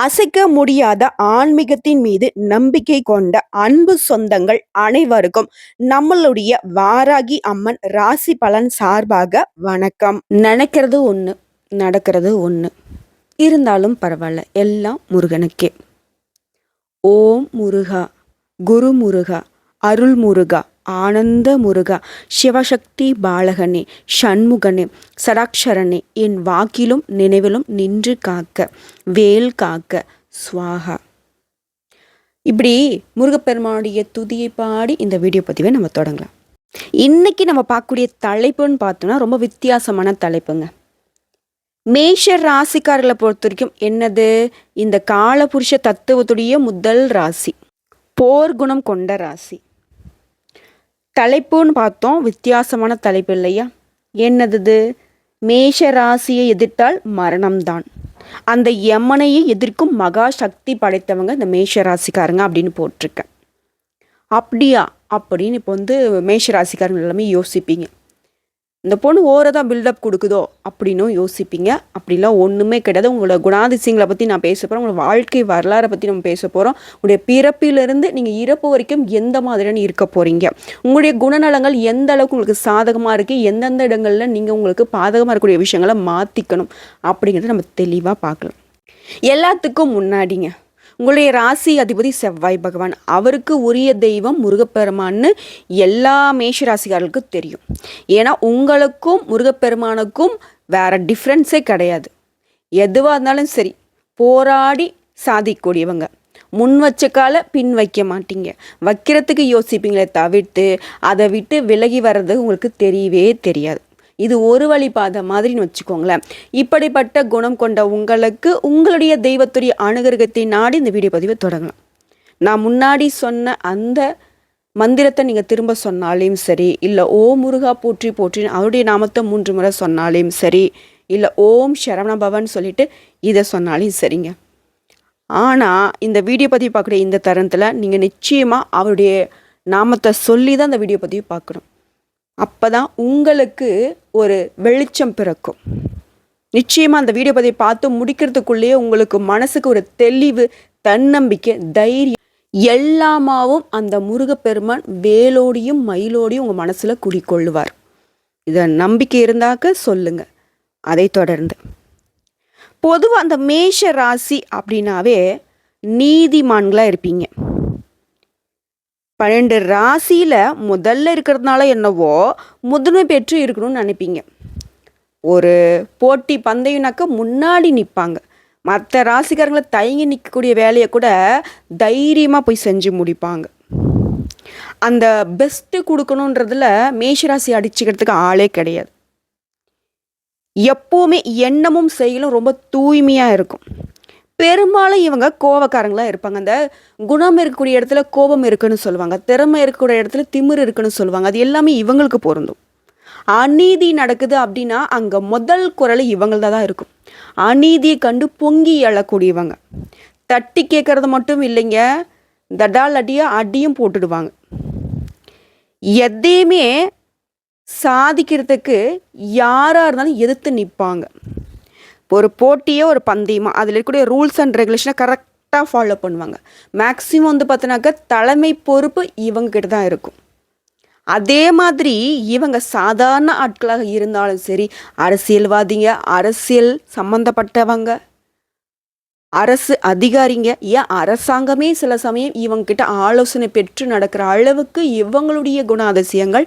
அசைக்க முடியாத ஆன்மீகத்தின் மீது நம்பிக்கை கொண்ட அன்பு சொந்தங்கள் அனைவருக்கும் நம்மளுடைய வாராகி அம்மன் ராசி பலன் சார்பாக வணக்கம். நினைக்கிறது ஒன்று, நடக்கிறது ஒன்று. இருந்தாலும் பரவாயில்ல, எல்லாம் முருகனுக்கே. ஓம் முருகா, குரு முருகா, அருள் முருகா, ஆனந்த முருகா, சிவசக்தி பாலகனே, சண்முகனே, சடாக்ஷரனே, என் வாக்கிலும் நினைவிலும் நின்று காக்க, வேல் காக்க, ஸ்வாகா. இப்படி முருகப்பெருமானுடைய துதியை பாடி இந்த வீடியோ பதிவை நம்ம தொடங்கலாம். இன்னைக்கு நம்ம பார்க்கக்கூடிய தலைப்புன்னு பார்த்தோம்னா ரொம்ப வித்தியாசமான தலைப்புங்க. மேஷ ராசிக்காரர்களை பொறுத்த வரைக்கும் என்னது, இந்த காலபுருஷ தத்துவத்துடைய முதல் ராசி, போர் குணம் கொண்ட ராசி. தலைப்புன்னு பார்த்தோம், வித்தியாசமான தலைப்பு இல்லையா? என்னது, மேஷ ராசியை எதிர்த்தால் மரணம்தான். அந்த யமனையை எதிர்க்கும் மகா சக்தி படைத்தவங்க இந்த மேஷ ராசிக்காரங்க அப்படின்னு போட்டிருக்கேன். அப்படியா அப்படின்னு இப்போ மேஷ ராசிக்காரங்க எல்லாமே யோசிப்பீங்க. இந்த பொண்ணு ஓரதான் பில்டப் கொடுக்குதோ அப்படின்னும் யோசிப்பீங்க. அப்படிலாம் ஒன்றுமே கிடையாது. உங்களோட குணாதிசயங்களை பற்றி நான் பேச போகிறேன். உங்களோட வாழ்க்கை வரலாறை பற்றி நம்ம பேச போகிறோம். உங்களுடைய பிறப்பிலிருந்து நீங்கள் இறப்பு வரைக்கும் எந்த மாதிரியான இருக்க போகிறீங்க, உங்களுடைய குணநலங்கள் எந்த அளவுக்கு உங்களுக்கு சாதகமாக இருக்குது, எந்தெந்த இடங்களில் நீங்கள் உங்களுக்கு பாதகமாக இருக்கக்கூடிய விஷயங்களை மாற்றிக்கணும் அப்படிங்கிறத நம்ம தெளிவாக பார்க்கலாம். எல்லாத்துக்கும் முன்னாடிங்க, உங்களுடைய ராசி அதிபதி செவ்வாய் பகவான், அவருக்கு உரிய தெய்வம் முருகப்பெருமான்னு எல்லா மேஷ ராசிக்காரர்களுக்கும் தெரியும். ஏன்னா உங்களுக்கும் முருகப்பெருமானுக்கும் வேற டிஃப்ரென்ஸே கிடையாது. எதுவாக இருந்தாலும் சரி போராடி சாதிக்கக்கூடியவங்க. முன் வச்ச கால பின் வைக்க மாட்டீங்க. வைக்கிறதுக்கு யோசிப்பீங்களே தவிர்த்து அதை விட்டு விலகி வர்றது உங்களுக்கு தெரியவே தெரியாது. இது ஒரு வழி பாதை மாதிரின்னு வச்சுக்கோங்களேன். இப்படிப்பட்ட குணம் கொண்ட உங்களுக்கு உங்களுடைய தெய்வத்துடைய அனுகிரகத்தை நாடி இந்த வீடியோ பதிவை தொடங்கலாம். நான் முன்னாடி சொன்ன அந்த மந்திரத்தை நீங்கள் திரும்ப சொன்னாலையும் சரி, இல்லை ஓம் முருகா போற்றி போற்றி அவருடைய நாமத்தை 3 முறை சொன்னாலையும் சரி, இல்லை ஓம் சரவணபவன் சொல்லிட்டு இதை சொன்னாலையும் சரிங்க. ஆனால் இந்த வீடியோ பதிவு பார்க்குற இந்த தருணத்தில் நீங்கள் நிச்சயமாக அவருடைய நாமத்தை சொல்லி தான் இந்த வீடியோ பதிவு பார்க்கணும். அப்போ தான் உங்களுக்கு ஒரு வெளிச்சம் பிறக்கும். நிச்சயமாக அந்த வீடியோ பதிவை பார்த்து முடிக்கிறதுக்குள்ளேயே உங்களுக்கு மனசுக்கு ஒரு தெளிவு, தன்னம்பிக்கை, தைரியம் எல்லாமாவும் அந்த முருகப்பெருமான் வேலோடையும் மயிலோடையும் உங்கள் மனசில் குடிக்கொள்ளுவார். இதை நம்பிக்கை இருந்தாக்க சொல்லுங்க. அதை தொடர்ந்து பொதுவாக அந்த மேஷ ராசி அப்படின்னாவே நீதிமான்களாக இருப்பீங்க. 12 ராசியில் முதல்ல இருக்கிறதுனால என்னவோ முதன்மை பெற்று இருக்கணும்னு நினைப்பீங்க. ஒரு போட்டி பந்தயம்னாக்க முன்னாடி நிற்பாங்க. மற்ற ராசிக்காரங்களை தயங்கி நிற்கக்கூடிய வேலையை கூட தைரியமாக போய் செஞ்சு முடிப்பாங்க. அந்த பெஸ்ட்டு கொடுக்கணுன்றதுல மேஷராசி அடிச்சுக்கிறதுக்கு ஆளே கிடையாது. எப்போவுமே எண்ணமும் செயலும் ரொம்ப தூய்மையாக இருக்கும். பெரும்பாலும் இவங்க கோபக்காரங்களாக இருப்பாங்க. அந்த குணம் இருக்கக்கூடிய இடத்துல கோபம் இருக்குன்னு சொல்லுவாங்க, திறமை இருக்கக்கூடிய இடத்துல திமிர் இருக்குன்னு சொல்லுவாங்க. அது எல்லாமே இவங்களுக்கு பொருந்தும். அநீதி நடக்குது அப்படின்னா அங்கே முதல் குரல் இவங்கள்தான் தான் இருக்கும். அநீதியை கண்டு பொங்கி எழக்கூடியவங்க. தட்டி கேட்கறது மட்டும் இல்லைங்க, தடால் அடியும் போட்டுடுவாங்க. எதையுமே சாதிக்கிறதுக்கு யாராக இருந்தாலும் எதிர்த்து நிற்பாங்க. ஒரு போட்டியோ ஒரு பந்தயமா அதில் இருக்கக்கூடிய ரூல்ஸ் அண்ட் ரெகுலேஷனை கரெக்டாக ஃபாலோ பண்ணுவாங்க. மேக்ஸிமம் பார்த்தோன்னாக்க தலைமை பொறுப்பு இவங்க கிட்ட தான் இருக்கும். அதே மாதிரி இவங்க சாதாரண ஆட்களாக இருந்தாலும் சரி, அரசியல்வாதிங்க, அரசியல் சம்மந்தப்பட்டவங்க, அரசு அதிகாரிங்க, ஏன் அரசாங்கமே சில சமயம் இவங்க கிட்ட ஆலோசனை பெற்று நடக்கிற அளவுக்கு இவங்களுடைய குணாதிசயங்கள்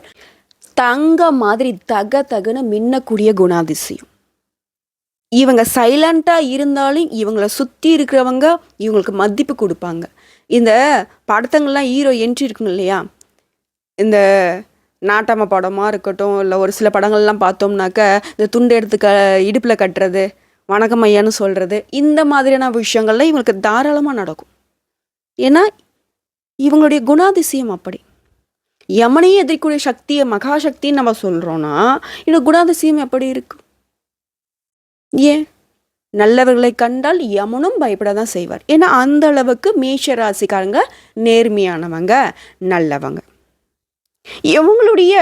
தங்க மாதிரி தகன்னு மின்னக்கூடிய குணாதிசயம். இவங்க சைலண்ட்டாக இருந்தாலும் இவங்களை சுற்றி இருக்கிறவங்க இவங்களுக்கு மதிப்பு கொடுப்பாங்க. இந்த படத்தங்கள்லாம் ஹீரோ என்ட்ரி இருக்குங்க இல்லையா, இந்த நாட்டாம படமாக இருக்கட்டும், இல்லை ஒரு சில படங்கள்லாம் பார்த்தோம்னாக்க இந்த துண்டு எடுத்து இடுப்பில் கட்டுறது, வணக்கம் ஐயான்னு சொல்கிறது, இந்த மாதிரியான விஷயங்கள்லாம் இவங்களுக்கு தாராளமாக நடக்கும். ஏன்னா இவங்களுடைய குணாதிசயம் அப்படி. யமனையே எதிர்க்கூடிய சக்தியை மகாசக்தின்னு நம்ம சொல்கிறோன்னா இந்த குணாதிசயம் எப்படி இருக்கும்? ஏன் நல்லவர்களை கண்டால் யமனும் பயப்பட தான் செய்வார். ஏன்னா அந்த அளவுக்கு மேஷ ராசிக்காரங்க நேர்மையானவங்க, நல்லவங்க. இவங்களுடைய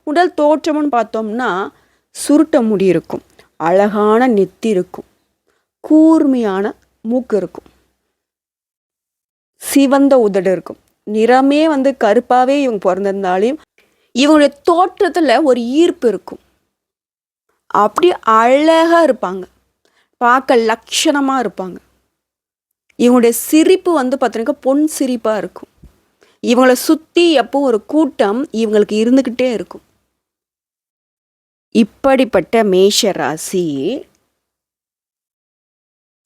உடல் தோற்றம்னு பார்த்தோம்னா சுருட்ட முடி இருக்கும், அழகான நெத்தி இருக்கும், கூர்மையான மூக்கு இருக்கும். சிவந்த உதடு இருக்கும். நிறமே வந்து கருப்பாகவே இவங்க பிறந்திருந்தாலையும் இவங்களுடைய தோற்றத்தில் ஒரு ஈர்ப்பு இருக்கும். அப்படி அழகாக இருப்பாங்க, பார்க்க லட்சணமாக இருப்பாங்க. இவங்களுடைய சிரிப்பு வந்து பார்த்தீங்கன்னா பொன் சிரிப்பாக இருக்கும். இவங்களை சுற்றி எப்போ ஒரு கூட்டம் இவங்களுக்கு இருந்துக்கிட்டே இருக்கும். இப்படிப்பட்ட மேஷ ராசி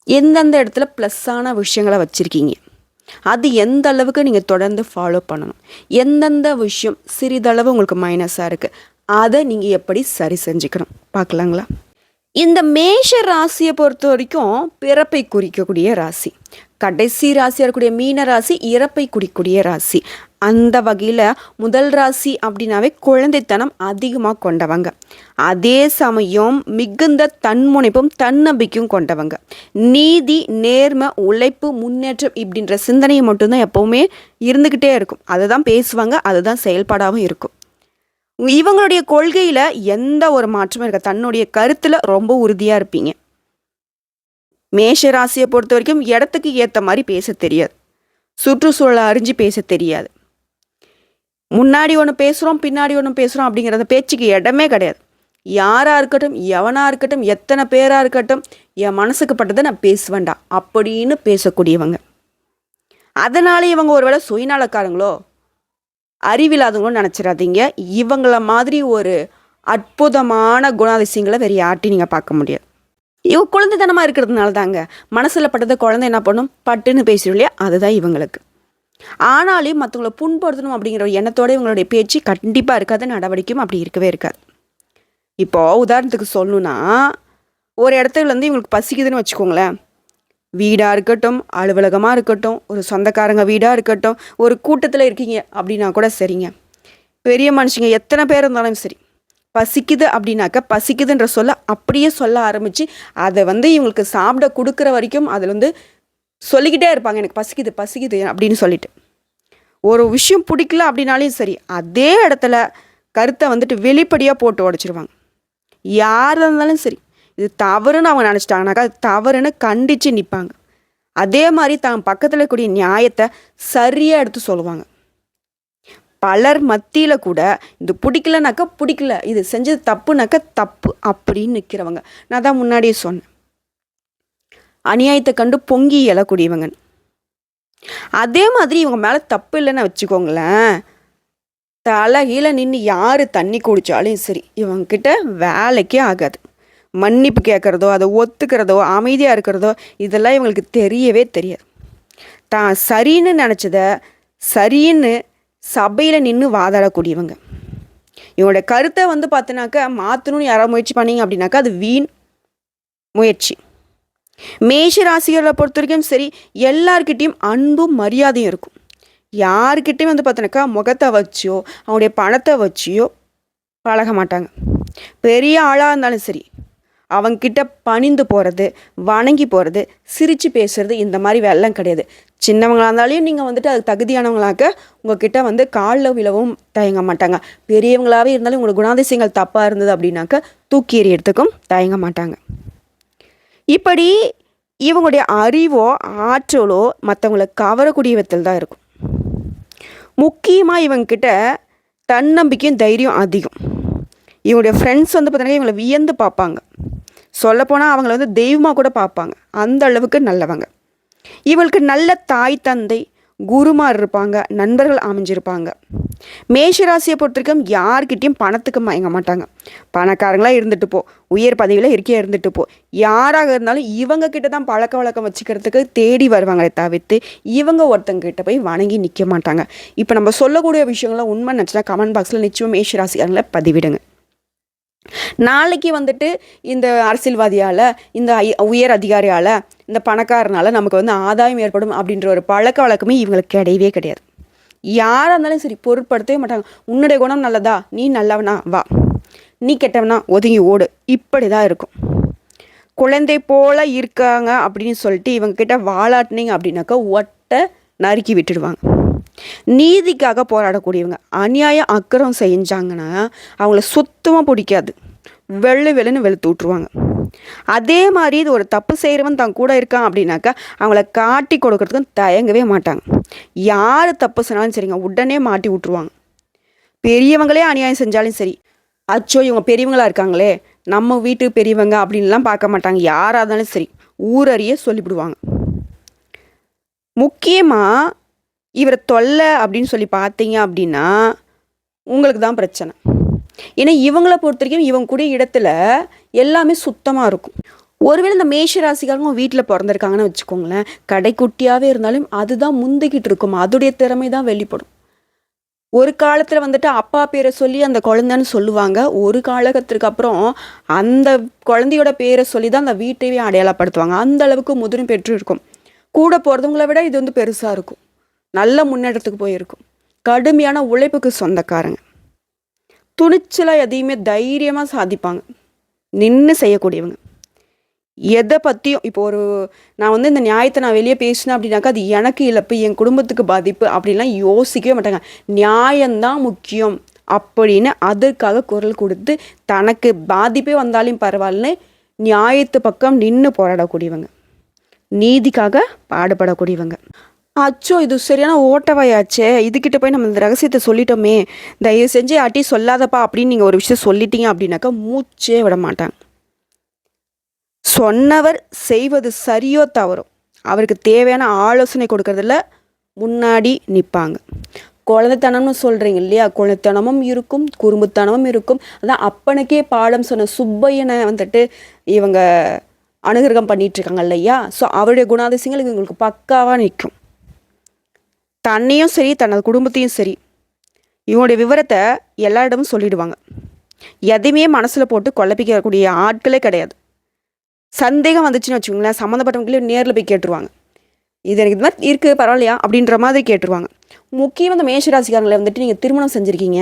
எந்தெந்த இடத்துல ப்ளஸ்ஸான விஷயங்களை வச்சுருக்கீங்க, அது எந்த அளவுக்கு நீங்கள் தொடர்ந்து ஃபாலோ பண்ணணும், எந்தெந்த விஷயம் சிறிதளவு உங்களுக்கு மைனஸாக இருக்குது, அதை நீங்கள் எப்படி சரி செஞ்சுக்கணும் பார்க்கலாங்களா? இந்த மேஷ ராசியை பொறுத்த வரைக்கும் பிறப்பை குறிக்கக்கூடிய ராசி. கடைசி ராசியாக இருக்கக்கூடிய மீன ராசி இறப்பை குறிக்கக்கூடிய ராசி. அந்த வகையில் முதல் ராசி அப்படின்னாவே குழந்தைத்தனம் அதிகமாக கொண்டவங்க. அதே சமயம் மிகுந்த தன்முனைப்பும் தன்னம்பிக்கையும் கொண்டவங்க. நீதி, நேர்மை, உழைப்பு, முன்னேற்றம் இப்படின்ற சிந்தனையை மட்டும்தான் எப்போவுமே இருந்துக்கிட்டே இருக்கும். அதை தான் பேசுவாங்க, அதுதான் செயல்பாடாகவும் இருக்கும். இவங்களுடைய கொள்கையில் எந்த ஒரு மாற்றமும் இருக்க, தன்னுடைய கருத்தில் ரொம்ப உறுதியாக இருப்பீங்க. மேஷ ராசியை பொறுத்த வரைக்கும் இடத்துக்கு ஏற்ற மாதிரி பேச தெரியாது, சுற்றுச்சூழலை அறிஞ்சு பேச தெரியாது. முன்னாடி ஒன்று பேசுகிறோம், பின்னாடி ஒன்று பேசுகிறோம் அப்படிங்கிறத பேச்சுக்கு இடமே கிடையாது. யாராக இருக்கட்டும், எவனாக இருக்கட்டும், எத்தனை பேராக இருக்கட்டும், என் மனசுக்கு பட்டதை நான் பேசுவேண்டா அப்படின்னு பேசக்கூடியவங்க. அதனால இவங்க ஒருவேளை சுயநலக்காரங்களோ அறிவில்லாதவங்களும் நினச்சிடாதீங்க. இவங்கள மாதிரி ஒரு அற்புதமான குணாதிசயங்களை வேறு யார்ட்டையும் நீங்கள் பார்க்க முடியாது. இவங்க குழந்தைத்தனமாக இருக்கிறதுனால தாங்க மனசில் பட்டதை குழந்தை என்ன பண்ணும், பட்டுன்னு பேசுகிறோம் இல்லையா, அதுதான் இவங்களுக்கு. ஆனாலும் மற்றவங்களை புண்படுத்தணும் அப்படிங்கிற ஒரு எண்ணத்தோடு இவங்களுடைய பேச்சு கண்டிப்பாக இருக்காது, நடவடிக்கையும் அப்படி இருக்கவே இருக்காது. இப்போது உதாரணத்துக்கு சொல்லணுன்னா, ஒரு இடத்துல இவங்களுக்கு பசிக்குதுன்னு வச்சுக்கோங்களேன். வீடாக இருக்கட்டும், அலுவலகமாக இருக்கட்டும், ஒரு சொந்தக்காரங்க வீடாக இருக்கட்டும், ஒரு கூட்டத்தில் இருக்கீங்க அப்படின்னா கூட சரிங்க. பெரிய மனுஷங்க எத்தனை பேர் இருந்தாலும் சரி, பசிக்குது அப்படின்னாக்கா பசிக்குதுன்ற சொல்ல அப்படியே சொல்ல ஆரம்பித்து அதை இவங்களுக்கு சாப்பிட கொடுக்குற வரைக்கும் அதில் சொல்லிக்கிட்டே இருப்பாங்க, எனக்கு பசிக்குது பசிக்குது அப்படின்னு சொல்லிட்டு. ஒரு விஷயம் பிடிக்கல அப்படின்னாலையும் சரி, அதே இடத்துல கருத்தை வெளிப்படையாக போட்டு உடச்சிருவாங்க. யாராக இருந்தாலும் சரி, இது தவறுன்னு அவங்க நினச்சிட்டாங்கனாக்கா அது தவறுன்னு கண்டித்து நிற்பாங்க. அதே மாதிரி தான் பக்கத்தில் கூடிய நியாயத்தை சரியாக எடுத்து சொல்லுவாங்க. பலர் மத்தியில் கூட இது பிடிக்கலனாக்கா பிடிக்கல, இது செஞ்சது தப்புனாக்கா தப்பு அப்படின்னு நிற்கிறவங்க. நான் தான் முன்னாடியே சொன்னேன், அநியாயத்தை கண்டு பொங்கி எழக்கூடியவங்க. அதே மாதிரி இவங்க மேலே தப்பு இல்லைன்னு வச்சுக்கோங்களேன், தலைகீழ நின்று யார் தண்ணி குடித்தாலும் சரி இவங்கக்கிட்ட வேலைக்கே ஆகாது. மன்னிப்பு கேட்குறதோ, அதை ஒத்துக்கிறதோ, அமைதியாக இருக்கிறதோ இதெல்லாம் இவங்களுக்கு தெரியவே தெரியாது. தான் சரின்னு நினச்சத சரின்னு சபையில் நின்று வாதாடக்கூடியவங்க. இவங்களோட கருத்தை பார்த்தினாக்கா மாற்றணும்னு யாராவது முயற்சி பண்ணிங்க அப்படின்னாக்கா அது வீண் முயற்சி. மேஷ ராசிகளை பொறுத்த வரைக்கும் சரி, எல்லார்கிட்டையும் அன்பும் மரியாதையும் இருக்கும். யாருக்கிட்டையும் பார்த்தினாக்கா முகத்தை வச்சியோ அவங்களுடைய பணத்தை வச்சியோ பழக மாட்டாங்க. பெரிய ஆளாக இருந்தாலும் சரி, அவங்கக்கிட்ட பணிந்து போகிறது, வணங்கி போகிறது, சிரித்து பேசுகிறது, இந்த மாதிரி வேலைலாம் கிடையாது. சின்னவங்களாக இருந்தாலையும் நீங்கள் அதுக்கு தகுதியானவங்களாக்க உங்கள்கிட்ட காலில் விழவும் தயங்க மாட்டாங்க. பெரியவங்களாகவே இருந்தாலும் உங்களோட குணாதிசயங்கள் தப்பாக இருந்தது அப்படின்னாக்க தூக்கி எறியறதுக்கும் தயங்க மாட்டாங்க. இப்படி இவங்களுடைய அறிவோ ஆற்றலோ மற்றவங்களை கவரக்கூடிய விதத்தில் தான் இருக்கும். முக்கியமாக இவங்கக்கிட்ட தன்னம்பிக்கையும் தைரியம் அதிகம். இவங்களுடைய ஃப்ரெண்ட்ஸ் பார்த்தீங்கன்னா இவங்களை வியந்து பார்ப்பாங்க. சொல்லப்போனால் அவங்கள தெய்வமாக கூட பார்ப்பாங்க, அந்த அளவுக்கு நல்லவங்க. இவங்களுக்கு நல்ல தாய் தந்தை குருமார் இருப்பாங்க, நண்பர்கள் அமைஞ்சிருப்பாங்க. மேஷராசியை பொறுத்த வரைக்கும் யார்கிட்டையும் பணத்துக்கு மயங்க மாட்டாங்க. பணக்காரங்களாக இருந்துட்டு போ, உயர் பதவியில் இருக்கே இருந்துட்டு போ, யாராக இருந்தாலும் இவங்க கிட்ட தான் பழக்க வழக்கம் வச்சுக்கிறதுக்கு தேடி வருவாங்களே தவிர்த்து இவங்க ஒருத்தங்கிட்ட போய் வணங்கி நிற்க மாட்டாங்க. இப்போ நம்ம சொல்லக்கூடிய விஷயங்கள்லாம் உண்மை நினச்சினா கமெண்ட் பாக்ஸில் நிச்சயம் மேஷராசியாரங்களை பதிவிடுங்க. நாளைக்கு இந்த அரசியல்வாதியால், இந்த உயர் அதிகாரியால், இந்த பணக்காரனால் நமக்கு ஆதாயம் ஏற்படும் அப்படின்ற ஒரு பழக்க வழக்கமே இவங்களுக்கு கிடையவே கிடையாது. யாராக இருந்தாலும் சரி பொருட்படுத்தவே மாட்டாங்க. உன்னுடைய குணம் நல்லதா, நீ நல்லவனா வா, நீ கெட்டவனா ஒதுங்கி ஓடு, இப்படி தான் இருக்கும். குழந்தை போல் இருக்காங்க அப்படின்னு சொல்லிட்டு இவங்கக்கிட்ட வாலாட்டினீங்க அப்படின்னாக்கா ஒட்டை நறுக்கி விட்டுடுவாங்க. நீதிக்காக போராடக்கூடியவங்க. அநியாயம் அக்கறம் செஞ்சாங்கன்னா அவங்கள சுத்தமாக பிடிக்காது, வெள்ளுன்னு வெளுத்து விட்ருவாங்க. அதே மாதிரி இது ஒரு தப்பு செய்கிறவன் தான் கூட இருக்கான் அப்படின்னாக்கா அவங்கள காட்டி கொடுக்கறதுக்கும் தயங்கவே மாட்டாங்க. யார் தப்பு சொன்னாலும் சரிங்க, உடனே மாட்டி விட்ருவாங்க. பெரியவங்களே அநியாயம் செஞ்சாலும் சரி, அச்சோ இவங்க பெரியவங்களா இருக்காங்களே, நம்ம வீட்டு பெரியவங்க அப்படின்லாம் பார்க்க மாட்டாங்க. யாராக இருந்தாலும் சரி, ஊரறிய சொல்லிவிடுவாங்க. முக்கியமாக இவரை தொல்லை அப்படின்னு சொல்லி பார்த்தீங்க அப்படின்னா உங்களுக்கு தான் பிரச்சனை. ஏன்னா இவங்கள பொறுத்த வரைக்கும் இவங்க கூடிய இடத்துல எல்லாமே சுத்தமாக இருக்கும். ஒருவேளை இந்த மேஷ ராசிக்காரங்க வீட்டில் பிறந்திருக்காங்கன்னு வச்சுக்கோங்களேன், கடைக்குட்டியாகவே இருந்தாலும் அதுதான் முந்திக்கிட்டு இருக்கும், அதோடைய திறமை தான் வெளிப்படும். ஒரு காலத்தில் வந்துட்டு அப்பா பேரை சொல்லி அந்த குழந்தைன்னு சொல்லுவாங்க. ஒரு காலகட்டத்திற்கு அப்புறம் அந்த குழந்தையோட பேரை சொல்லி தான் அந்த வீட்டையே அடையாளப்படுத்துவாங்க. அந்த அளவுக்கு முதிரும் பெற்று இருக்கும். கூட போகிறவங்கள விட இது வந்து பெருசாக இருக்கும், நல்ல முன்னேற்றத்துக்கு போயிருக்கும். கடுமையான உழைப்புக்கு சொந்தக்காரங்க, துணிச்சலாக எதையுமே தைரியமாக சாதிப்பாங்க, நின்று செய்யக்கூடியவங்க. எதை பற்றியும் இப்போ நான் வந்து இந்த நியாயத்தை நான் வெளியே பேசினேன் அப்படின்னாக்கா அது எனக்கு இழப்பு, என் குடும்பத்துக்கு பாதிப்பு அப்படின்லாம் யோசிக்கவே மாட்டாங்க. நியாயம்தான் முக்கியம் அப்படின்னு அதற்காக குரல் கொடுத்து தனக்கு பாதிப்பே வந்தாலும் பரவாயில்லன்னு நியாயத்து பக்கம் நின்று போராடக்கூடியவங்க, நீதிக்காக பாடுபடக்கூடியவங்க. அச்சோ இது சரியான ஓட்டவாயாச்சே, இதுக்கிட்ட போய் நம்ம இந்த ரகசியத்தை சொல்லிட்டோமே, தயவு செஞ்சு யாட்டி சொல்லாதப்பா அப்படின்னு நீங்கள் ஒரு விஷயம் சொல்லிட்டீங்க அப்படின்னாக்கா மூச்சே விட மாட்டாங்க. சொன்னவர் செய்வது சரியோ தவறோ அவருக்கு தேவையான ஆலோசனை கொடுக்கறதுல முன்னாடி நிற்பாங்க. குழந்தைத்தனம்னு சொல்கிறீங்க இல்லையா, குழந்தைத்தனமும் இருக்கும், குறும்புத்தனமும் இருக்கும். அதான் அப்பனுக்கே பாடம் சொன்ன சுப்பையனை வந்துட்டு இவங்க அனுகிரகம் பண்ணிகிட்ருக்காங்க இல்லையா. ஸோ அவருடைய குணாதிசயங்கள் இவங்களுக்கு பக்காவாக நிற்கும். தன்னையும் சரி தனது குடும்பத்தையும் சரி இவங்களுடைய விவரத்தை எல்லா இடமும் சொல்லிடுவாங்க. எதையுமே மனசில் போட்டு குழப்பிக்கக்கூடிய ஆட்களே கிடையாது. சந்தேகம் வந்துச்சுன்னு வச்சுக்கோங்களேன், சம்மந்தப்பட்டவங்களே நேரில் போய் கேட்டுருவாங்க. இது எனக்கு இது மாதிரி இருக்குது பரவாயில்லையா அப்படின்ற மாதிரி கேட்டுருவாங்க. முக்கியமாக இந்த மேஷராசிக்காரங்களை வந்துட்டு நீங்கள் திருமணம் செஞ்சுருக்கீங்க,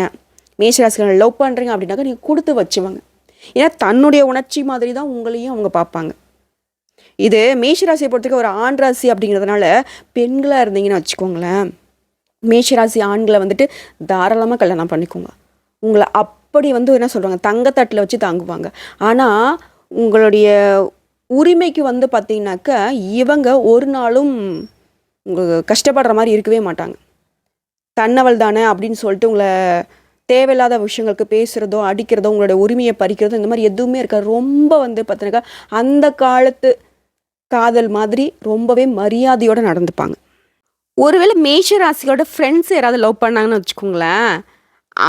மேஷராசிக்காரங்களை லவ் பண்ணுறீங்க அப்படின்னாக்கா நீங்கள் கொடுத்து வச்சுவாங்க. ஏன்னா தன்னுடைய உணர்ச்சி மாதிரி தான் உங்களையும் அவங்க பார்ப்பாங்க. இது மேஷராசியை பொறுத்தவரைக்கும் ஒரு ஆண் ராசி அப்படிங்கிறதுனால பெண்களாக இருந்தீங்கன்னு வச்சுக்கோங்களேன், மேஷராசி ஆண்களை வந்துட்டு தாராளமாக கல்யாணம் பண்ணிக்கோங்க. உங்களை அப்படி வந்து என்ன சொல்கிறாங்க, தங்கத்தட்டில் வச்சு தாங்குவாங்க. ஆனால் உங்களுடைய உரிமைக்கு வந்து பார்த்திங்கனாக்கா இவங்க ஒரு நாளும் உங்களுக்கு கஷ்டப்படுற மாதிரி இருக்கவே மாட்டாங்க. தன்னவள் தானே அப்படின்னு சொல்லிட்டு உங்களை தேவையில்லாத விஷயங்களுக்கு பேசுகிறதோ அடிக்கிறதோ உங்களோட உரிமையை பறிக்கிறதோ இந்த மாதிரி எதுவுமே இருக்காது. ரொம்ப வந்து பார்த்தினாக்கா அந்த காலத்து காதல் மாதிரி ரொம்பவே மரியாதையோடு நடந்துப்பாங்க. ஒருவேளை மேஷ ராசியோட ஃப்ரெண்ட்ஸ் யாராவது லவ் பண்ணாங்கன்னு வச்சுக்கோங்களேன்,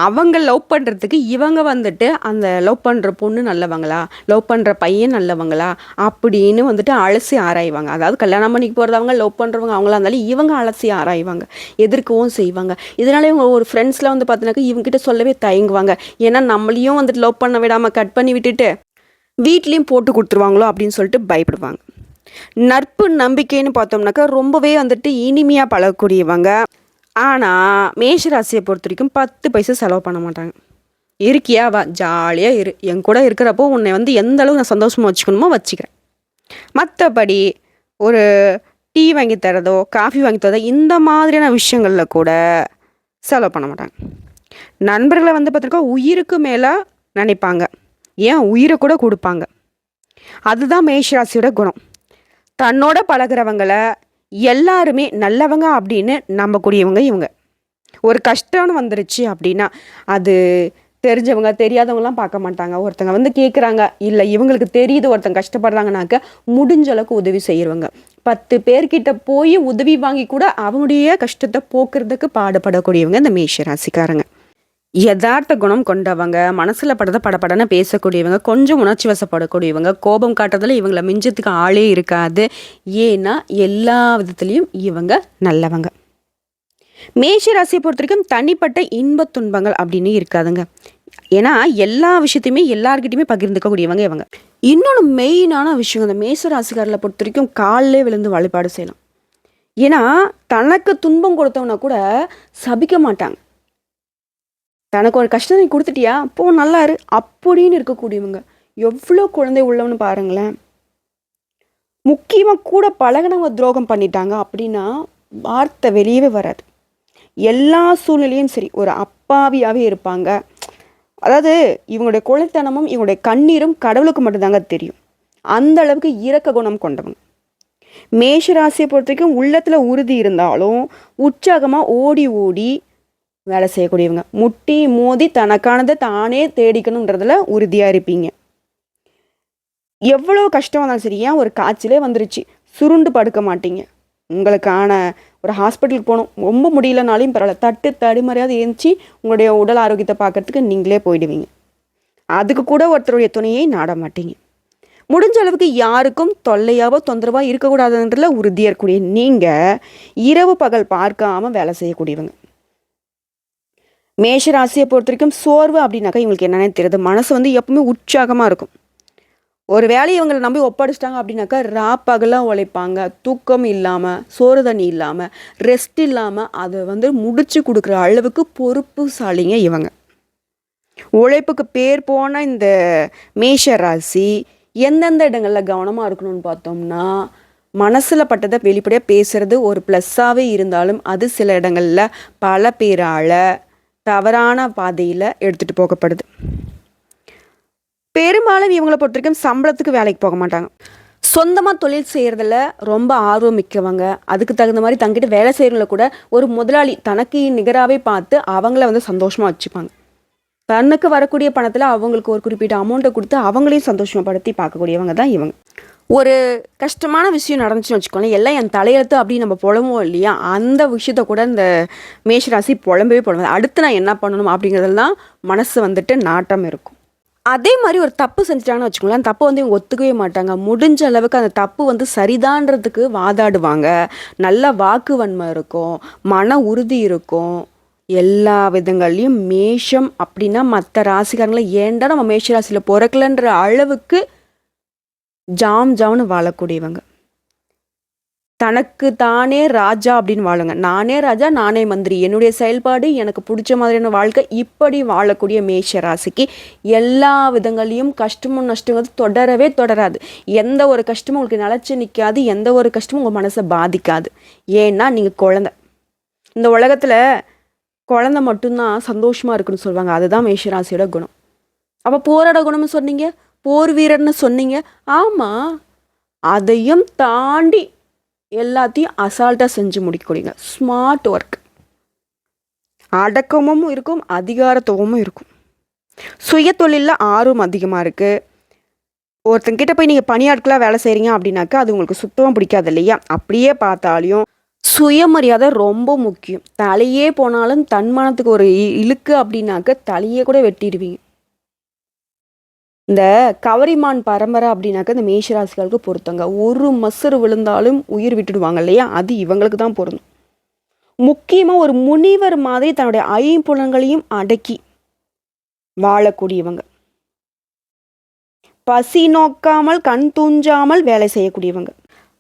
அவங்க லவ் பண்ணுறதுக்கு இவங்க வந்துட்டு அந்த லவ் பண்ணுற பொண்ணு நல்லவங்களா, லவ் பண்ணுற பையன் நல்லவங்களா அப்படின்னு வந்துட்டு அலசி ஆராய்வாங்க. அதாவது கல்யாணம் பண்ணிக்கு போகிறதவங்க லவ் பண்ணுறவங்க அவங்களா இருந்தாலும் இவங்க அலசி ஆராய்வாங்க, எதிர்க்கவும் செய்வாங்க. இதனால இவங்க ஒரு ஃப்ரெண்ட்ஸில் வந்து பார்த்தினாக்கா இவங்ககிட்ட சொல்லவே தயங்குவாங்க. ஏன்னா நம்மளையும் வந்துட்டு லவ் பண்ண விடாமல் கட் பண்ணி விட்டுட்டு வீட்லேயும் போட்டு கொடுத்துருவாங்களோ அப்படின்னு சொல்லிட்டு பயப்படுவாங்க. நட்பு நம்பிக்கைன்னு பார்த்தோம்னாக்கா ரொம்பவே வந்துட்டு இனிமையாக பழகக்கூடியவங்க. ஆனால் மேஷராசியை பொறுத்த வரைக்கும் 10 பைசா செலவு பண்ண மாட்டாங்க. இருக்கியா வா ஜாலியாக இரு, என் கூட இருக்கிறப்போ உன்னை வந்து எந்த அளவு நான் சந்தோஷமாக வச்சுக்கணுமோ வச்சுக்கிறேன். மற்றபடி ஒரு டீ வாங்கி தரதோ காஃபி வாங்கி தரதோ இந்த மாதிரியான விஷயங்களில் கூட செலவு பண்ண மாட்டாங்க. நண்பர்களை வந்து பார்த்திருக்கா உயிருக்கு மேலே நினைப்பாங்க, ஏன் உயிரை கூட கொடுப்பாங்க. அதுதான் மேஷராசியோட குணம். தன்னோட பழகிறவங்கள எல்லாருமே நல்லவங்க அப்படின்னு நம்பக்கூடியவங்க இவங்க. ஒரு கஷ்டம்னு வந்துருச்சு அப்படின்னா அது தெரிஞ்சவங்க தெரியாதவங்களாம் பார்க்க மாட்டாங்க. ஒருத்தங்க வந்து கேட்குறாங்க, இல்லை இவங்களுக்கு தெரியுது ஒருத்தங்க கஷ்டப்படுறாங்கனாக்க முடிஞ்ச அளவுக்கு உதவி செய்கிறவங்க. 10 பேர்கிட்ட போய் உதவி வாங்கி கூட அவங்களுடைய கஷ்டத்தை போக்குறதுக்கு பாடுபடக்கூடியவங்க இந்த மேஷராசிக்காரங்க. யதார்த்த குணம் கொண்டவங்க, மனசில் படுறத படப்படன்னு பேசக்கூடியவங்க, கொஞ்சம் உணர்ச்சி வசப்படக்கூடியவங்க, கோபம் காட்டுறதுல இவங்களை மிஞ்சத்துக்கு ஆளே இருக்காது. ஏன்னா எல்லா விதத்துலேயும் இவங்க நல்லவங்க. மேஷ ராசியை பொறுத்த வரைக்கும் தனிப்பட்ட இன்ப துன்பங்கள் அப்படின்னு இருக்காதுங்க. ஏன்னா எல்லா விஷயத்தையுமே எல்லார்கிட்டையுமே பகிர்ந்துக்கக்கூடியவங்க இவங்க. இன்னொன்று மெயினான விஷயம், இந்த மேஷ ராசிக்காரர்களை பொறுத்த வரைக்கும் காலிலே விழுந்து வழிபாடு செய்யலாம். ஏன்னா தனக்கு துன்பம் கொடுத்தவனா கூட சபிக்க மாட்டாங்க. தனக்கு ஒரு கஷ்டத்தை கொடுத்துட்டியா போ நல்லா இரு அப்படின்னு இருக்கக்கூடியவங்க. எவ்வளோ குழந்தை உள்ளவன்னு பாருங்களேன். முக்கியமாக கூட பழகினவங்க துரோகம் பண்ணிட்டாங்க அப்படின்னா வார்த்தை வெளியவே வராது. எல்லா சூழ்நிலையும் சரி ஒரு அப்பாவியாகவே இருப்பாங்க. அதாவது இவங்களுடைய குழந்தைத்தனமும் இவங்களுடைய கண்ணீரும் கடவுளுக்கு மட்டும்தாங்க தெரியும். அந்த அளவுக்கு இரக்க குணம் கொண்டவங்க. மேஷ ராசியை பொறுத்த வரைக்கும் உள்ளத்தில் உறுதி இருந்தாலும் உற்சாகமாக ஓடி ஓடி வேலை செய்யக்கூடியவங்க. முட்டி மோதி தனக்கானதை தானே தேடிக்கணுன்றதுல உறுதியாக இருப்பீங்க. எவ்வளோ கஷ்டம் வந்தாலும் சரி, ஏன் ஒரு காய்ச்சலே வந்துருச்சு, சுருண்டு படுக்க மாட்டீங்க. உங்களுக்கான ஒரு ஹாஸ்பிட்டலுக்கு போகணும், ரொம்ப முடியலனாலையும் பரவாயில்ல, தட்டு தடுமாறியாவது ஏந்திச்சு உங்களுடைய உடல் ஆரோக்கியத்தை பார்க்கறதுக்கு நீங்களே போயிடுவீங்க. அதுக்கு கூட ஒருத்தருடைய துணையை நாட மாட்டீங்க. முடிஞ்ச அளவுக்கு யாருக்கும் தொல்லையாவோ தொந்தரவாக இருக்கக்கூடாதுன்றதுல உறுதியாக இருக்கக்கூடிய நீங்கள் இரவு பகல் பார்க்காம வேலை செய்யக்கூடியவங்க. மேஷ ராசியை பொறுத்த வரைக்கும் சோர்வு அப்படின்னாக்கா இவங்களுக்கு என்னென்னு தெரியுது. மனசு வந்து எப்பவுமே உற்சாகமாக இருக்கும். ஒரு வேலையை இவங்களை நம்பி ஒப்படைச்சிட்டாங்க அப்படின்னாக்கா ராப்பகலாக உழைப்பாங்க. தூக்கம் இல்லாமல், சோறு தண்ணி இல்லாமல், ரெஸ்ட் இல்லாமல் அதை வந்து முடிச்சு கொடுக்குற அளவுக்கு பொறுப்புசாலிங்க இவங்க. உழைப்புக்கு பேர் போன இந்த மேஷ ராசி எந்தெந்த இடங்களில் கவனமாக இருக்கணும்னு பார்த்தோம்னா, மனசில் பட்டதை வெளிப்படையாக பேசுகிறது ஒரு ப்ளஸ்ஸாகவே இருந்தாலும் அது சில இடங்களில் பல பேரால் தவறான பாதையில் எடுத்துகிட்டு போகப்படுது. பெரும்பாலும் இவங்களை பொறுத்த வரைக்கும் சம்பளத்துக்கு வேலைக்கு போக மாட்டாங்க. சொந்தமாக தொழில் செய்கிறதுல ரொம்ப ஆர்வம் மிக்கவங்க. அதுக்கு தகுந்த மாதிரி தங்கிட்டு வேலை செய்கிறவங்கள கூட ஒரு முதலாளி தனக்கு நிகராகவே பார்த்து அவங்கள வந்து சந்தோஷமாக வச்சுப்பாங்க. தன்னுக்கு வரக்கூடிய பணத்தில் அவங்களுக்கு ஒரு குறிப்பிட்ட அமௌண்ட்டை கொடுத்து அவங்களையும் சந்தோஷப்படுத்தி பார்க்கக்கூடியவங்க தான் இவங்க. ஒரு கஷ்டமான விஷயம் நடந்துச்சுன்னு வச்சுக்கோங்களேன், எல்லாம் என் தலையெழுத்து அப்படின்னு நம்ம புலம்புவோம் இல்லையா, அந்த விஷயத்த கூட இந்த மேஷராசி புலம்பவே புலம்புது. அடுத்து நான் என்ன பண்ணணும் அப்படிங்கிறதெல்லாம் மனசு வந்துட்டு நாட்டம் இருக்கும். அதே மாதிரி ஒரு தப்பு செஞ்சுட்டாங்கன்னு வச்சுக்கோங்களேன், அந்த தப்பை வந்து இவங்க ஒத்துக்கவே மாட்டாங்க. முடிஞ்ச அளவுக்கு அந்த தப்பு வந்து சரிதான்றதுக்கு வாதாடுவாங்க. நல்ல வாக்கு வன்மை இருக்கும், மன உறுதி இருக்கும். எல்லா விதங்கள்லையும் மேஷம் அப்படின்னா மற்ற ராசிக்காரங்களை ஏன்டா நம்ம மேஷ ராசியில் பிறக்கலன்ற அளவுக்கு ஜாம்னு வாழக்கூடியவங்க. தனக்கு தானே ராஜா அப்படின்னு வாழுங்க. நானே ராஜா, நானே மந்திரி, என்னுடைய செயல்பாடு எனக்கு பிடிச்ச மாதிரியான வாழ்க்கை, இப்படி வாழக்கூடிய மேஷ ராசிக்கு எல்லா விதங்களையும் கஷ்டமும் நஷ்டங்கிறது தொடரவே தொடராது. எந்த ஒரு கஷ்டமும் உங்களுக்கு நிலச்சி நிற்காது, எந்த ஒரு கஷ்டமும் உங்கள் மனசை பாதிக்காது. ஏன்னா நீங்கள் குழந்தை. இந்த உலகத்தில் குழந்தை மட்டும்தான் சந்தோஷமாக இருக்குன்னு சொல்லுவாங்க. அதுதான் மேஷராசியோட குணம். அப்போ போராட குணம்னு சொன்னீங்க, போர் வீரர்னு சொன்னீங்க. ஆமாம், அதையும் தாண்டி எல்லாத்தையும் அசால்ட்டாக செஞ்சு முடிக்கக்கூடியங்க. ஸ்மார்ட் ஒர்க், அடக்கமும் இருக்கும், அதிகாரத்துவமும் இருக்கும். சுய தொழிலில் ஆர்வம் அதிகமாக இருக்குது. ஒருத்தங்கிட்ட போய் நீங்கள் பணியாட்களாக வேலை செய்கிறீங்க அப்படின்னாக்கா அது உங்களுக்கு சுத்தமாக பிடிக்காது இல்லையா. அப்படியே பார்த்தாலையும் சுயமரியாதை ரொம்ப முக்கியம். தலையே போனாலும் தன்மானத்துக்கு ஒரு இழுக்கு அப்படின்னாக்க தலையே கூட வெட்டிடுவீங்க. இந்த கவரிமான் பரம்பரை அப்படின்னாக்க இந்த மேஷராசிகளுக்கு பொருத்தங்க. ஒரு மசரு விழுந்தாலும் உயிர் விட்டுடுவாங்க இல்லையா, அது இவங்களுக்கு தான் பொருந்தும். முக்கியமாக ஒரு முனிவர் மாதிரி தன்னுடைய ஐம்புலன்களையும் அடக்கி வாழக்கூடியவங்க. பசி நோக்காமல் கண் தூஞ்சாமல் வேலை செய்யக்கூடியவங்க.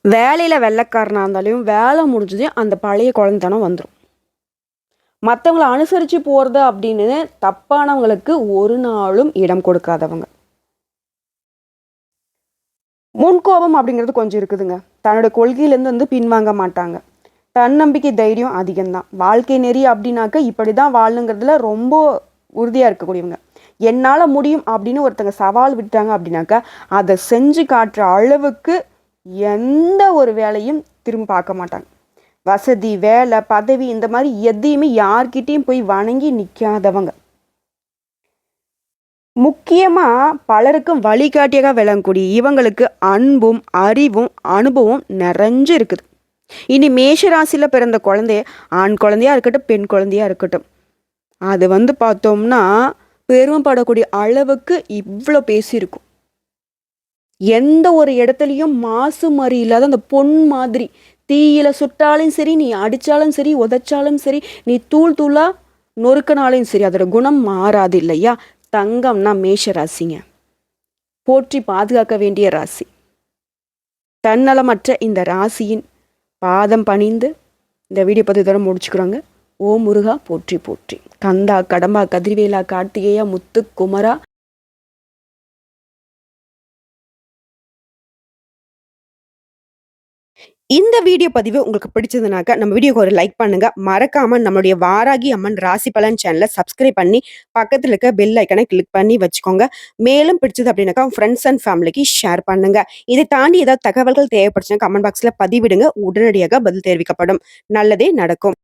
வேலையில் வெள்ளைக்காரனாக இருந்தாலும் வேலை முடிஞ்சதே அந்த பழைய குழந்தைத்தனம் வந்துடும். மற்றவங்களை அனுசரித்து போகிறது அப்படின்னு தப்பானவங்களுக்கு ஒரு நாளும் இடம் கொடுக்காதவங்க. முன்கோபம் அப்படிங்கிறது கொஞ்சம் இருக்குதுங்க. தன்னோட கொள்கையிலேருந்து வந்து பின்வாங்க மாட்டாங்க. தன்னம்பிக்கை தைரியம் அதிகம்தான். வாழ்க்கை நெறி அப்படின்னாக்க இப்படி தான் வாழணுங்கிறதுல ரொம்ப உறுதியாக இருக்கக்கூடியவங்க. என்னால் முடியும் அப்படின்னு ஒருத்தங்க சவால் விட்டாங்க அப்படின்னாக்கா அதை செஞ்சு காட்டுற அளவுக்கு எந்த ஒரு வேலையும் திரும்ப பார்க்க மாட்டாங்க. வசதி, வேலை, பதவி இந்த மாதிரி எதையுமே யார்கிட்டையும் போய் வணங்கி நிற்காதவங்க. முக்கியமாக பலருக்கும் வழிகாட்டியாக விளங்கக்கூடிய இவங்களுக்கு அன்பும் அறிவும் அனுபவம் நிறைஞ்சு இருக்குது. இனி மேஷராசியில் பிறந்த குழந்தைய ஆண் குழந்தையா இருக்கட்டும், பெண் குழந்தையா இருக்கட்டும், அது வந்து பார்த்தோம்னா பெருமைப்படக்கூடிய அளவுக்கு இவ்வளோ பேசியிருக்கும். எந்த ஒரு இடத்துலையும் மாசு மறி இல்லாத அந்த பொன் மாதிரி தீயில சுட்டாலும் சரி, நீ அடித்தாலும் சரி, உதைச்சாலும் சரி, நீ தூள் தூளாக நொறுக்கினாலும் சரி, அதோட குணம் மாறாது இல்லையா. தங்கம்னா மேஷ ராசிங்க. போற்றி பாதுகாக்க வேண்டிய ராசி. தன்னலமற்ற இந்த ராசியின் பாதம் பணிந்து இந்த வீடியோ பற்றி தூரம் முடிச்சுக்கிறாங்க. ஓ முருகா போற்றி போற்றி. கந்தா, கடம்பா, கதிர்வேலா, கார்த்திகேயா, முத்து, குமரா, இந்த வீடியோ பதிவு உங்களுக்கு பிடிச்சதுனாக்க நம்ம வீடியோக்கு ஒரு லைக் பண்ணுங்க. மறக்காம நம்மளுடைய வாராகி அம்மன் ராசி பலன் சேனலை சப்ஸ்கிரைப் பண்ணி பக்கத்துல இருக்க பெல் ஐக்கனை கிளிக் பண்ணி வச்சுக்கோங்க. மேலும் பிடிச்சது அப்படின்னாக்கா ஃப்ரெண்ட்ஸ் அண்ட் ஃபேமிலிக்கு ஷேர் பண்ணுங்க. இதை தாண்டி ஏதாவது தகவல்கள் தேவைப்படுச்சுன்னா கமெண்ட் பாக்ஸ்ல பதிவிடுங்க. உடனடியாக பதில் தெரிவிக்கப்படும். நல்லதே நடக்கும்.